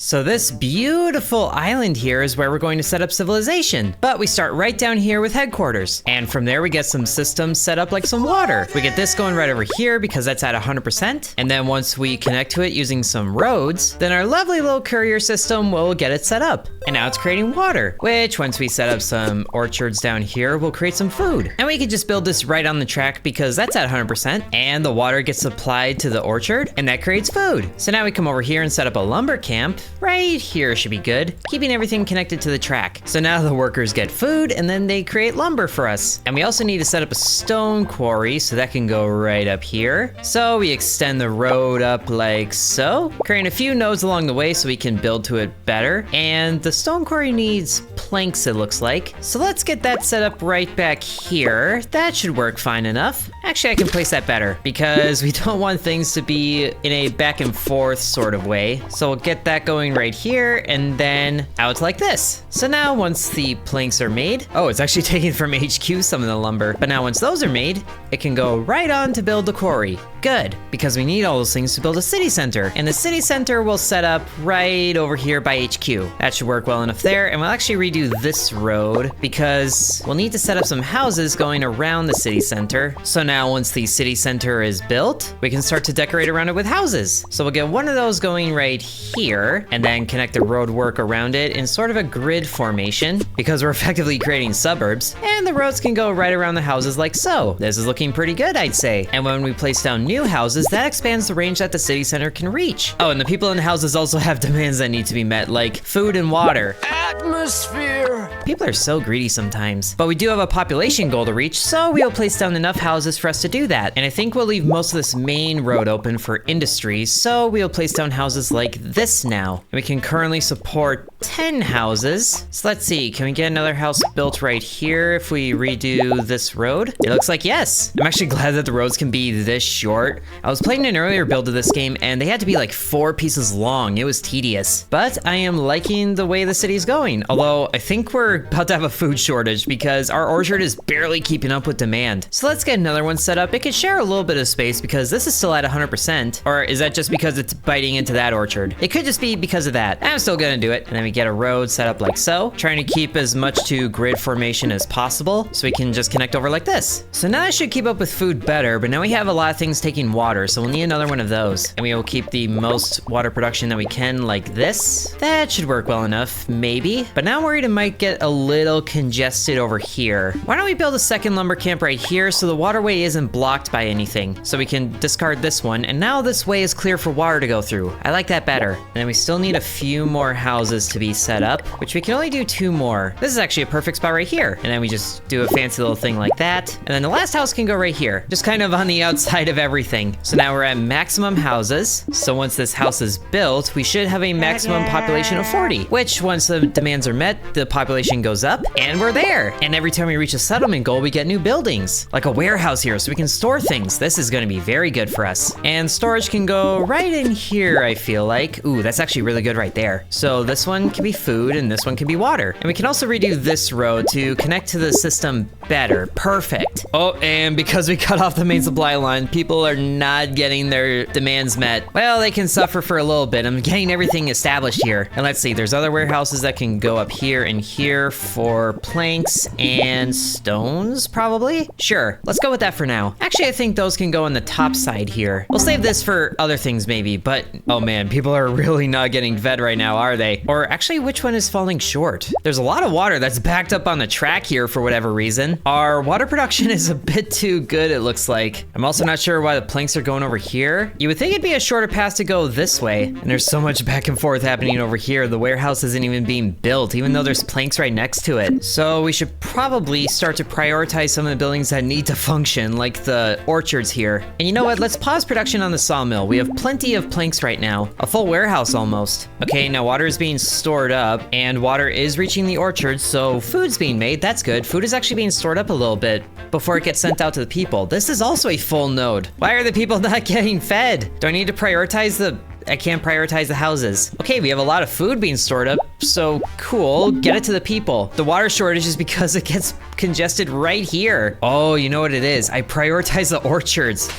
So this beautiful island here is where we're going to set up civilization. But we start right down here with headquarters. And from there we get some systems set up like some water. We get this going right over here because that's at 100%. And then once we connect to it using some roads, then our lovely little courier system will get it set up. And now it's creating water, which once we set up some orchards down here, we'll create some food. And we can just build this right on the track because that's at 100%. And the water gets supplied to the orchard and that creates food. So now we come over here and set up a lumber camp. Right here should be good, keeping everything connected to the track. So now the workers get food and then they create lumber for us. And we also need to set up a stone quarry so that can go right up here. So we extend the road up like so, creating a few nodes along the way so we can build to it better. And the stone quarry needs planks, it looks like. So let's get that set up right back here. That should work fine enough. Actually, I can place that better because we don't want things to be in a back and forth sort of way. So we'll get that going right here and then out like this. So now once the planks are made, oh, it's actually taking from HQ some of the lumber. But now once those are made, it can go right on to build the quarry. Good, because we need all those things to build a city center. And the city center will set up right over here by HQ. That should work well enough there. And we'll actually redo this road because we'll need to set up some houses going around the city center. So now once the city center is built, we can start to decorate around it with houses. So we'll get one of those going right here and then connect the road work around it in sort of a grid formation because we're effectively creating suburbs. And the roads can go right around the houses like so. This is looking pretty good, I'd say. And when we place down new houses, that expands the range that the city center can reach. Oh, and the people in the houses also have demands that need to be met, like food and water. Atmosphere! People are so greedy sometimes. But we do have a population goal to reach, so we'll place down enough houses for us to do that. And I think we'll leave most of this main road open for industry, so we'll place down houses like this now. And we can currently support 10 houses. So let's see, can we get another house built right here if we redo this road? It looks like yes. I'm actually glad that the roads can be this short. I was playing an earlier build of this game and they had to be like 4 pieces long. It was tedious. But I am liking the way the city's going. Although I think we're about to have a food shortage because our orchard is barely keeping up with demand. So let's get another one set up. It could share a little bit of space because this is still at 100%. Or is that just because it's biting into that orchard? It could just be because of that. I'm still gonna do it. And then we get a road set up like so, trying to keep as much to grid formation as possible so we can just connect over like this. So now I should keep up with food better, but now we have a lot of things taking water, so we'll need another one of those. And we will keep the most water production that we can like this. That should work well enough, maybe. But now I'm worried it might get a little congested over here. Why don't we build a second lumber camp right here so the waterway isn't blocked by anything? So we can discard this one, and now this way is clear for water to go through. I like that better. And then we still need a few more houses to be set up, which we can only do 2 more. This is actually a perfect spot right here. And then we just do a fancy little thing like that. And then the last house can go right here, just kind of on the outside of everything. So now we're at maximum houses. So once this house is built, we should have a maximum population of 40, which once the demands are met, the population goes up and we're there. And every time we reach a settlement goal, we get new buildings, like a warehouse here so we can store things. This is gonna be very good for us. And storage can go right in here, I feel like. Ooh, that's actually really good right there. So this one can be food and this one can be water. And we can also redo this road to connect to the system better. Perfect. Oh, and because we cut off the main supply line, people are not getting their demands met. Well, they can suffer for a little bit. I'm getting everything established here. And let's see, there's other warehouses that can go up here and here for planks and stones, probably? Sure, let's go with that for now. Actually, I think those can go on the top side here. We'll save this for other things maybe, but oh man, people are really not getting fed right now, are they? Or actually, which one is falling short? There's a lot of water that's backed up on the track here for whatever reason. Our water production is a bit too good, it looks like. I'm also not sure why the planks are going over here. You would think it'd be a shorter path to go this way. And there's so much back and forth happening over here. The warehouse isn't even being built, even though there's planks right next to it. So we should probably start to prioritize some of the buildings that need to function, like the orchards here. And you know what? Let's pause production on the sawmill. We have plenty of planks right now. A full warehouse almost. Okay, now water is being stored up and water is reaching the orchards, so food's being made. That's good. Food is actually being stored up a little bit before it gets sent out to the people. This is also a full node. Why are the people not getting fed? Do I need to prioritize the... I can't prioritize the houses. Okay, we have a lot of food being stored up, so cool, get it to the people. The water shortage is because it gets congested right here. Oh, you know what it is? I prioritize the orchards.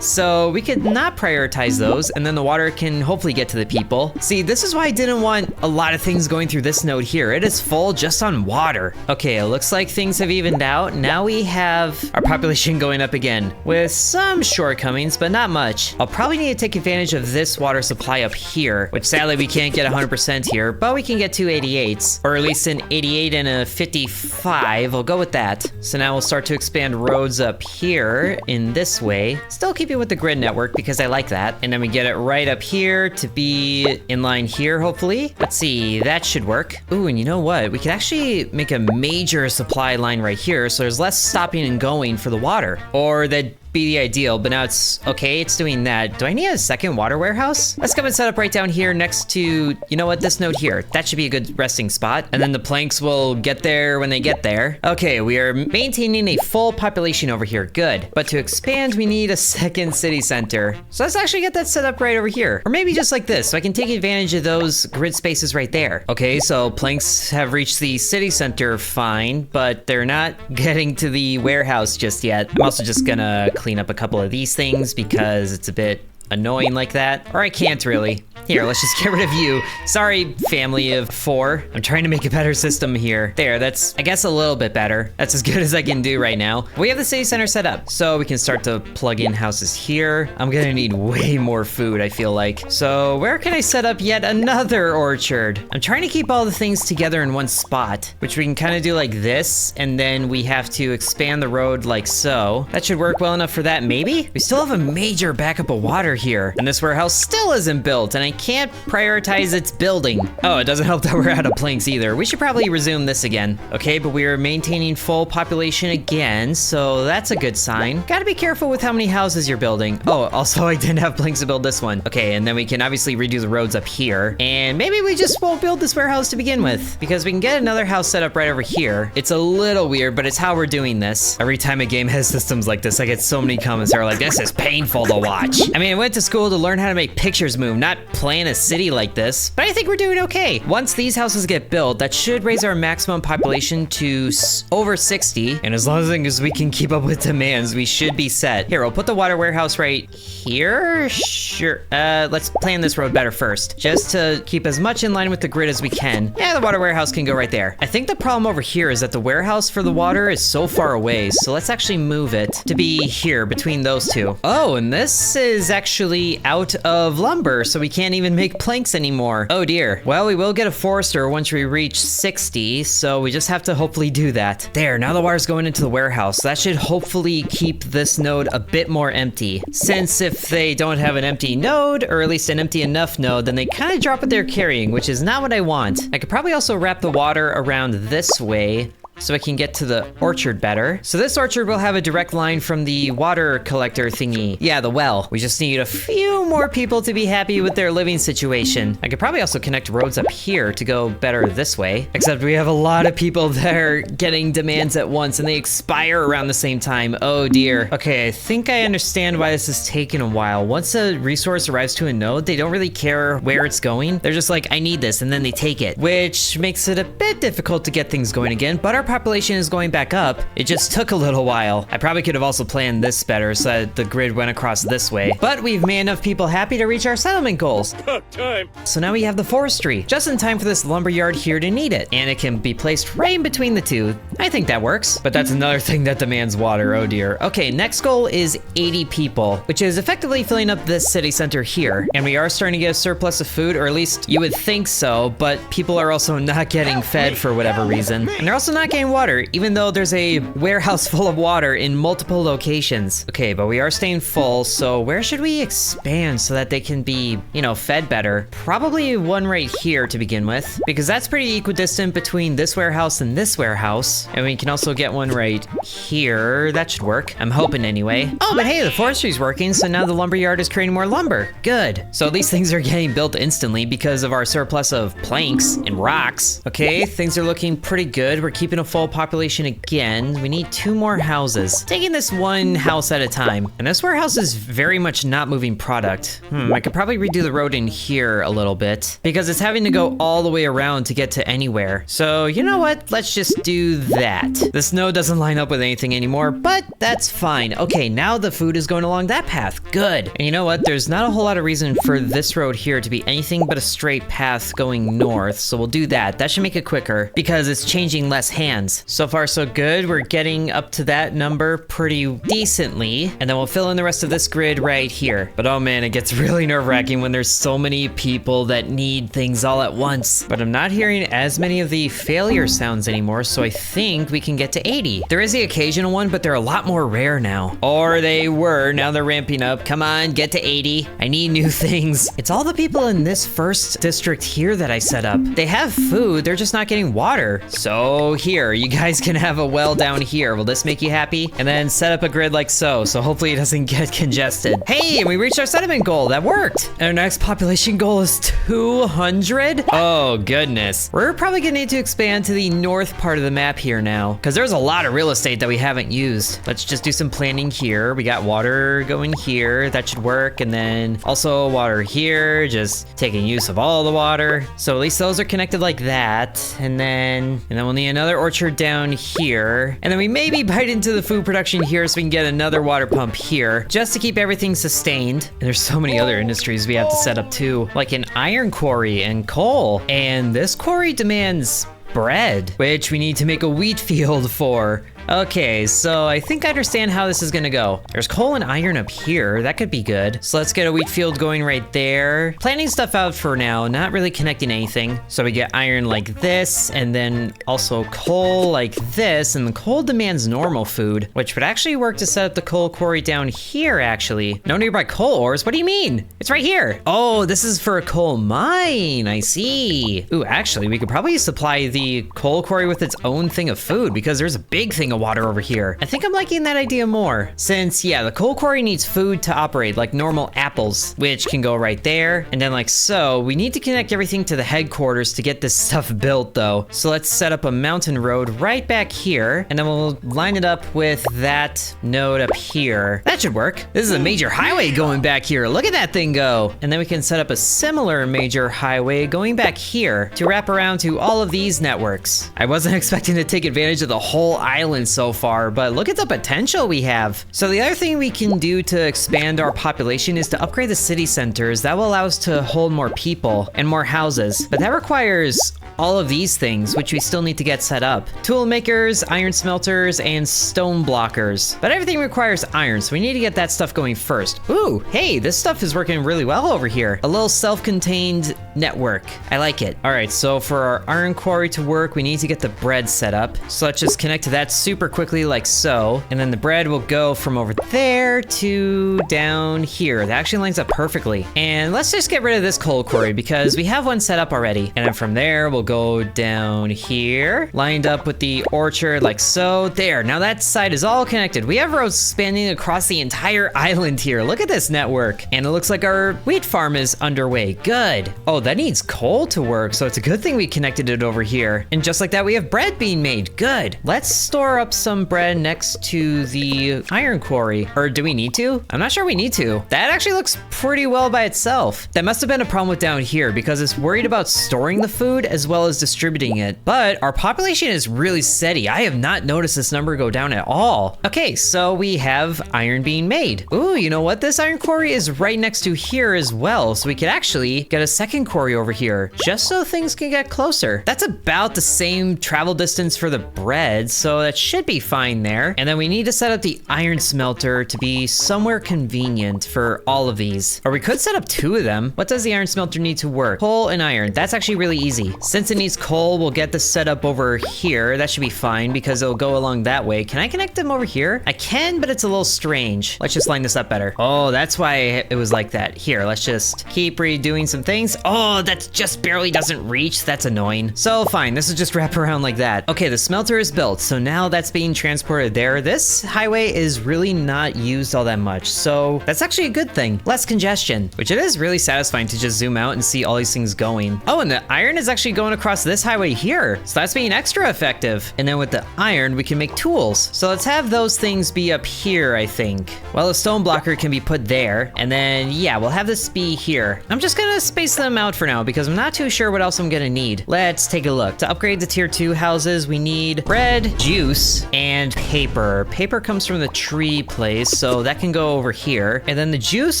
So we could not prioritize those, and then the water can hopefully get to the people. See, this is why I didn't want a lot of things going through this node here. It is full just on water. Okay, it looks like things have evened out. Now we have our population going up again with some shortcomings, but not much. I'll probably need to take advantage of this water supply up here, which sadly we can't get 100% here, but we can get two 88s, or at least an 88 and a 55. I'll go with that. So now we'll start to expand roads up here in this way. Still keeping with the grid network because I like that. And then we get it right up here to be in line here, hopefully. Let's see, that should work. Ooh, and you know what? We could actually make a major supply line right here, so there's less stopping and going for the water. Or that'd be the ideal, but now it's okay, it's doing that. Do I need a second water warehouse? Let's come and set up right down here next to, you know what, this node here. That should be a good resting spot. And then the planks will get there when they get there. Okay, we are maintaining a full population over here, good. But to expand, we need a second city center. So let's actually get that set up right over here. Or maybe just like this, so I can take advantage of those grid spaces right there. Okay, so planks have reached the city center fine, but they're not getting to the warehouse just yet. I'm also just gonna clean up a couple of these things because it's a bit annoying like that. Or I can't really. Here, let's just get rid of you. Sorry, family of 4. I'm trying to make a better system here. There, that's, I guess, a little bit better. That's as good as I can do right now. We have the city center set up, so we can start to plug in houses here. I'm gonna need way more food, I feel like. So where can I set up yet another orchard? I'm trying to keep all the things together in one spot, which we can kind of do like this, and then we have to expand the road like so. That should work well enough for that, maybe? We still have a major backup of water here, and this warehouse still isn't built, and I can't prioritize its building. Oh, it doesn't help that we're out of planks either. We should probably resume this again. Okay, but we are maintaining full population again, so that's a good sign. Gotta be careful with how many houses you're building. Oh, also I didn't have planks to build this one. Okay, and then we can obviously redo the roads up here, and maybe we just won't build this warehouse to begin with, because we can get another house set up right over here. It's a little weird, but it's how we're doing this. Every time a game has systems like this, I get so many comments that are like, this is painful to watch. I mean, I went to school to learn how to make pictures move, not plan a city like this, but I think we're doing okay. Once these houses get built, that should raise our maximum population to over 60, and as long as we can keep up with demands, we should be set. Here, we'll put the water warehouse right here. Sure. Let's plan this road better first, just to keep as much in line with the grid as we can. Yeah, the water warehouse can go right there. I think the problem over here is that the warehouse for the water is so far away, so let's actually move it to be here between those two. Oh, and this is actually out of lumber, so we can't even make planks anymore. Oh dear. Well, we will get a forester once we reach 60, so we just have to hopefully do that. There, now the water's going into the warehouse. That should hopefully keep this node a bit more empty. Since if they don't have an empty node, or at least an empty enough node, then they kind of drop what they're carrying, which is not what I want. I could probably also wrap the water around this way, so I can get to the orchard better. So this orchard will have a direct line from the water collector thingy. Yeah, the well. We just need a few more people to be happy with their living situation. I could probably also connect roads up here to go better this way. Except we have a lot of people that are getting demands at once and they expire around the same time. Oh dear. Okay, I think I understand why this is taking a while. Once a resource arrives to a node, they don't really care where it's going. They're just like, I need this, and then they take it, which makes it a bit difficult to get things going again, but our population is going back up. It just took a little while. I probably could have also planned this better so that the grid went across this way, but we've made enough people happy to reach our settlement goals. About time. So now we have the forestry, just in time for this lumber yard here to need it, and it can be placed right in between the two. I think that works, but that's another thing that demands water. Oh dear. Okay, next goal is 80 people, which is effectively filling up this city center here, and we are starting to get a surplus of food, or at least you would think so, but people are also not getting fed for whatever reason, and they're also not getting water, even though there's a warehouse full of water in multiple locations. Okay, but we are staying full, so where should we expand so that they can be, you know, fed better? Probably one right here to begin with, because that's pretty equidistant between this warehouse and this warehouse, and we can also get one right here. That should work. I'm hoping anyway. Oh, but hey, the forestry's working, so now the lumber yard is creating more lumber. Good. So these things are getting built instantly because of our surplus of planks and rocks. Okay, things are looking pretty good. We're keeping a full population again. We need 2 more houses. Taking this one house at a time. And this warehouse is very much not moving product. I could probably redo the road in here a little bit because it's having to go all the way around to get to anywhere. So you know what? Let's just do that. This node doesn't line up with anything anymore, but that's fine. Okay, now the food is going along that path. Good. And you know what? There's not a whole lot of reason for this road here to be anything but a straight path going north, so we'll do that. That should make it quicker because it's changing less hands. So far, so good. We're getting up to that number pretty decently, and then we'll fill in the rest of this grid right here. But oh man, it gets really nerve-wracking when there's so many people that need things all at once. But I'm not hearing as many of the failure sounds anymore, so I think we can get to 80. There is the occasional one, but they're a lot more rare now. Or they were, now they're ramping up. Come on, get to 80. I need new things. It's all the people in this first district here that I set up. They have food, they're just not getting water. So here, you guys can have a well down here. Will this make you happy? And then set up a grid like so hopefully it doesn't get congested. Hey, and we reached our settlement goal. That worked. And our next population goal is 200. Oh, goodness. We're probably gonna need to expand to the north part of the map here now, because there's a lot of real estate that we haven't used. Let's just do some planning here. We got water going here. That should work. And then also water here, just taking use of all the water. So at least those are connected like that. And then we'll need another orchard down here. And then we maybe bite into the food production here so we can get another water pump here, just to keep everything sustained. And there's so many other industries we have to set up too, like an iron quarry and coal. And this quarry demands bread, which we need to make a wheat field for. Okay, so I think I understand how this is gonna go. There's coal and iron up here. That could be good. So let's get a wheat field going right there. Planning stuff out for now, not really connecting anything. So we get iron like this, and then also coal like this, and the coal demands normal food, which would actually work to set up the coal quarry down here, actually. No nearby coal ores? What do you mean? It's right here. Oh, this is for a coal mine. I see. Ooh, actually, we could probably supply the coal quarry with its own thing of food, because there's a big thing of water over here. I think I'm liking that idea more, since yeah, the coal quarry needs food to operate, like normal apples, which can go right there. And then like so, we need to connect everything to the headquarters to get this stuff built though. So let's set up a mountain road right back here, and then we'll line it up with that node up here. That should work. This is a major highway going back here. Look at that thing go. And then we can set up a similar major highway going back here to wrap around to all of these networks. I wasn't expecting to take advantage of the whole island so far, but look at the potential we have. So the other thing we can do to expand our population is to upgrade the city centers. That will allow us to hold more people and more houses, but that requires all of these things, which we still need to get set up. Tool makers, iron smelters, and stone blockers. But everything requires iron, so we need to get that stuff going first. Ooh, hey, this stuff is working really well over here. A little self-contained network. I like it. All right, so for our iron quarry to work, we need to get the bread set up. So let's just connect to that super quickly like so. And then the bread will go from over there to down here. That actually lines up perfectly. And let's just get rid of this coal quarry because we have one set up already. And then from there, we'll go down here, lined up with the orchard like so. There, now that side is all connected. We have roads spanning across the entire island here. Look at this network. And it looks like our wheat farm is underway. Good. Oh, that needs coal to work, so it's a good thing we connected it over here. And just like that, we have bread being made. Good. Let's store up some bread next to the iron quarry. Or do we need to? I'm not sure we need to. That actually looks pretty well by itself. That must have been a problem with down here because it's worried about storing the food as well as distributing it. But our population is really steady. I have not noticed this number go down at all. Okay, so we have iron being made. Ooh, you know what? This iron quarry is right next to here as well. So we could actually get a second quarry over here just so things can get closer. That's about the same travel distance for the bread, so that should be fine there. And then we need to set up the iron smelter to be somewhere convenient for all of these. Or we could set up two of them. What does the iron smelter need to work? Coal and iron. That's actually really easy. Since it needs coal, we'll get this set up over here. That should be fine because it'll go along that way. Can I connect them over here? I can, but it's a little strange. Let's just line this up better. Oh, that's why it was like that. Here, let's just keep redoing some things. Oh, that just barely doesn't reach. That's annoying. So fine, this will just wrap around like that. Okay, the smelter is built, so now that's being transported there. This highway is really not used all that much, so that's actually a good thing. Less congestion, which it is really satisfying to just zoom out and see all these things going. Oh, and the iron is actually going across this highway here, so that's being extra effective. And then with the iron, we can make tools. So let's have those things be up here, I think. Well, a stone blocker can be put there, and then, yeah, we'll have this be here. I'm just gonna space them out out for now because I'm not too sure what else I'm gonna need. Let's take a look. To upgrade the tier 2 houses, we need bread, juice, and paper. Paper comes from the tree place, so that can go over here. And then the juice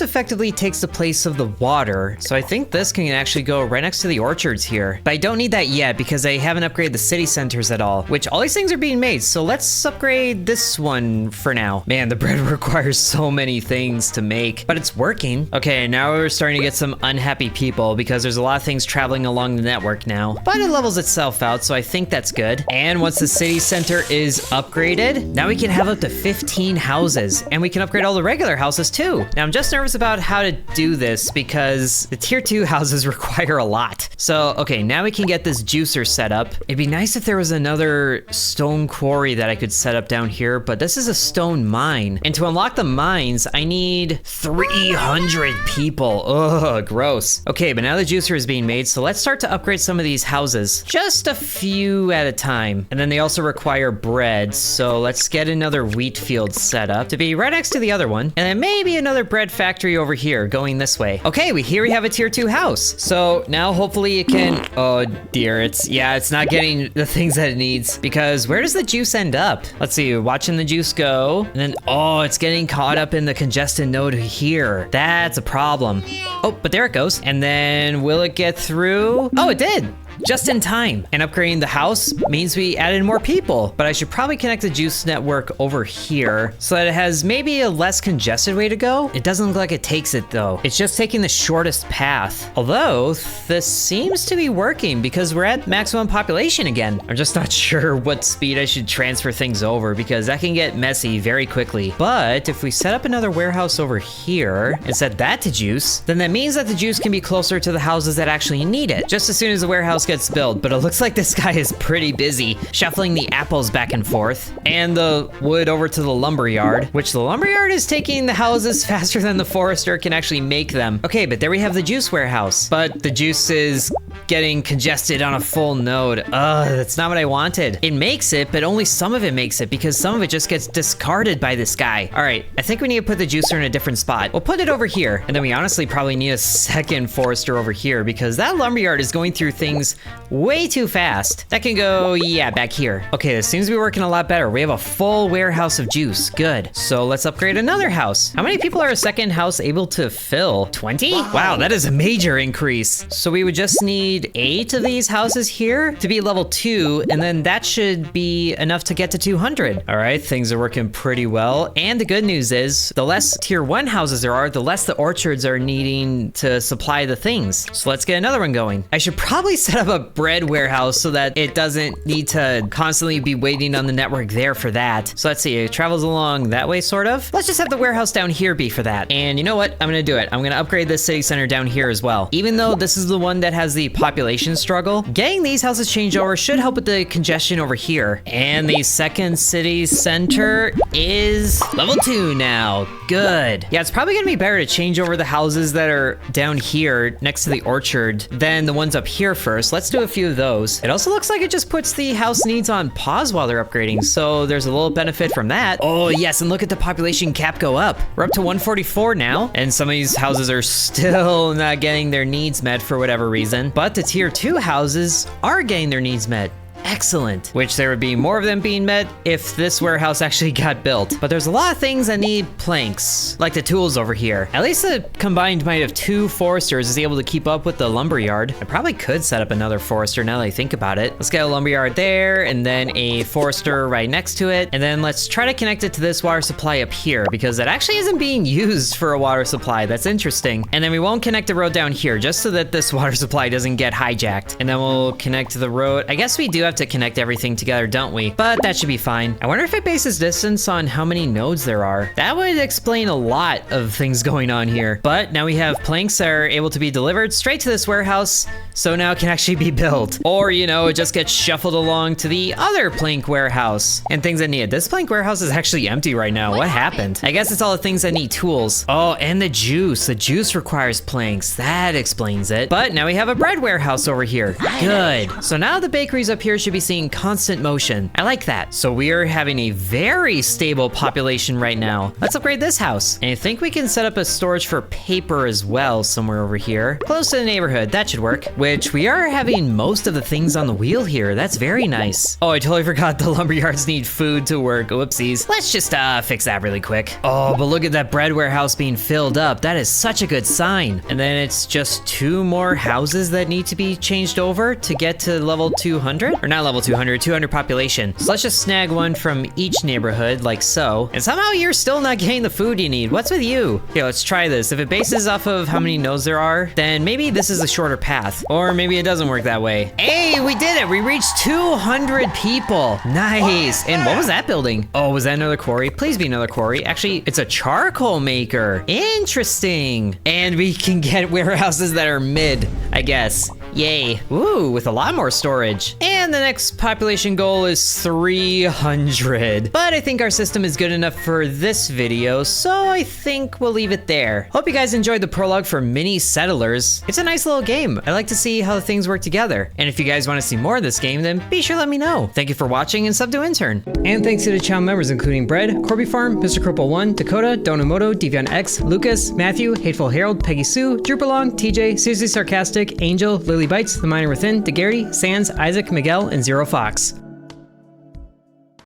effectively takes the place of the water. So I think this can actually go right next to the orchards here. But I don't need that yet because I haven't upgraded the city centers at all, which all these things are being made. So let's upgrade this one for now. Man, the bread requires so many things to make, but it's working. Okay, now we're starting to get some unhappy people because there's a lot of things traveling along the network now, but it levels itself out, so I think that's good. And once the city center is upgraded, now we can have up to 15 houses, and we can upgrade all the regular houses too. Now I'm just nervous about how to do this because the tier 2 houses require a lot. So, okay, now we can get this juicer set up. It'd be nice if there was another stone quarry that I could set up down here, but this is a stone mine. And to unlock the mines, I need 300 people. Ugh, gross. Okay, but now the juicer is being made, so let's start to upgrade some of these houses. Just a few at a time. And then they also require bread, so let's get another wheat field set up to be right next to the other one. And then maybe another bread factory over here going this way. Okay, here we have a tier 2 house. So now hopefully it can, oh dear, it's not getting the things that it needs because where does the juice end up? Let's see, watching the juice go, and then, oh, it's getting caught up in the congested node here. That's a problem. Oh, but there it goes. And then will it get through? Oh, it did. Just in time. And upgrading the house means we added more people, but I should probably connect the juice network over here so that it has maybe a less congested way to go. It doesn't look like it takes it though. It's just taking the shortest path. Although this seems to be working because we're at maximum population again. I'm just not sure what speed I should transfer things over because that can get messy very quickly. But if we set up another warehouse over here and set that to juice, then that means that the juice can be closer to the houses that actually need it. Just as soon as the warehouse gets built, but it looks like this guy is pretty busy shuffling the apples back and forth and the wood over to the lumberyard, which the lumberyard is taking the houses faster than the forester can actually make them. Okay, but there we have the juice warehouse, but the juice is getting congested on a full node. Ugh, that's not what I wanted. It makes it, but only some of it makes it because some of it just gets discarded by this guy. All right, I think we need to put the juicer in a different spot. We'll put it over here, and then we honestly probably need a second forester over here because that lumberyard is going through things way too fast. That can go, yeah, back here. Okay, this seems to be working a lot better. We have a full warehouse of juice. Good. So let's upgrade another house. How many people are a second house able to fill? 20? Wow, that is a major increase. So we would just need 8 of these houses here to be level 2, and then that should be enough to get to 200. All right, things are working pretty well. And the good news is the less tier 1 houses there are, the less the orchards are needing to supply the things. So let's get another one going. I should probably set up a bread warehouse so that it doesn't need to constantly be waiting on the network there for that. So let's see, it travels along that way, sort of. Let's just have the warehouse down here be for that. And you know what? I'm gonna do it. I'm gonna upgrade this city center down here as well. Even though this is the one that has the population struggle, getting these houses changed over should help with the congestion over here. And the second city center is level 2 now. Good. Yeah, it's probably gonna be better to change over the houses that are down here next to the orchard than the ones up here first. Let's do a few of those. It also looks like it just puts the house needs on pause while they're upgrading, so there's a little benefit from that. Oh yes, and look at the population cap go up. We're up to 144 now, and some of these houses are still not getting their needs met for whatever reason, but the tier 2 houses are getting their needs met. Excellent. Which there would be more of them being met if this warehouse actually got built. But there's a lot of things that need planks, like the tools over here. At least the combined might of 2 foresters is able to keep up with the lumberyard. I probably could set up another forester now that I think about it. Let's get a lumberyard there, and then a forester right next to it. And then let's try to connect it to this water supply up here, because it actually isn't being used for a water supply. That's interesting. And then we won't connect the road down here, just so that this water supply doesn't get hijacked. And then we'll connect to the road. I guess we do have to connect everything together, don't we? But that should be fine. I wonder if it bases distance on how many nodes there are. That would explain a lot of things going on here. But now we have planks that are able to be delivered straight to this warehouse, so now it can actually be built. Or, you know, it just gets shuffled along to the other plank warehouse and things that need it. This plank warehouse is actually empty right now. What happened? I guess it's all the things that need tools. Oh, and the juice. The juice requires planks. That explains it. But now we have a bread warehouse over here. Good. So now the bakeries up here should should be seeing constant motion. I like that. So we are having a very stable population right now. Let's upgrade this house. And I think we can set up a storage for paper as well somewhere over here. Close to the neighborhood, that should work. Which we are having most of the things on the wheel here. That's very nice. Oh, I totally forgot the lumberyards need food to work. Whoopsies. Let's just fix that really quick. Oh, but look at that bread warehouse being filled up. That is such a good sign. And then it's just 2 more houses that need to be changed over to get to level 200? Or not level 200, 200 population. So let's just snag one from each neighborhood like so. And somehow you're still not getting the food you need. What's with you? Okay, let's try this. If it bases off of how many nodes there are, then maybe this is a shorter path. Or maybe it doesn't work that way. Hey, we did it. We reached 200 people. Nice. And what was that building? Oh, was that another quarry? Please be another quarry. Actually, it's a charcoal maker. Interesting. And we can get warehouses that are mid, I guess. Yay. Ooh, with a lot more storage. And the next population goal is 300. But I think our system is good enough for this video, so I think we'll leave it there. Hope you guys enjoyed the prologue for Mini Settlers. It's a nice little game. I like to see how the things work together. And if you guys want to see more of this game, then be sure to let me know. Thank you for watching and sub to Intern. And thanks to the channel members including Bread, Corby Farm, Mr. Cripple 1, Dakota, Donamoto, Devion X, Lucas, Matthew, Hateful Harold, Peggy Sue, Drupalong, TJ, Seriously Sarcastic, Angel, Lily Bites, The Miner Within, DeGarry, Sans, Isaac, Miguel, and Zero Fox.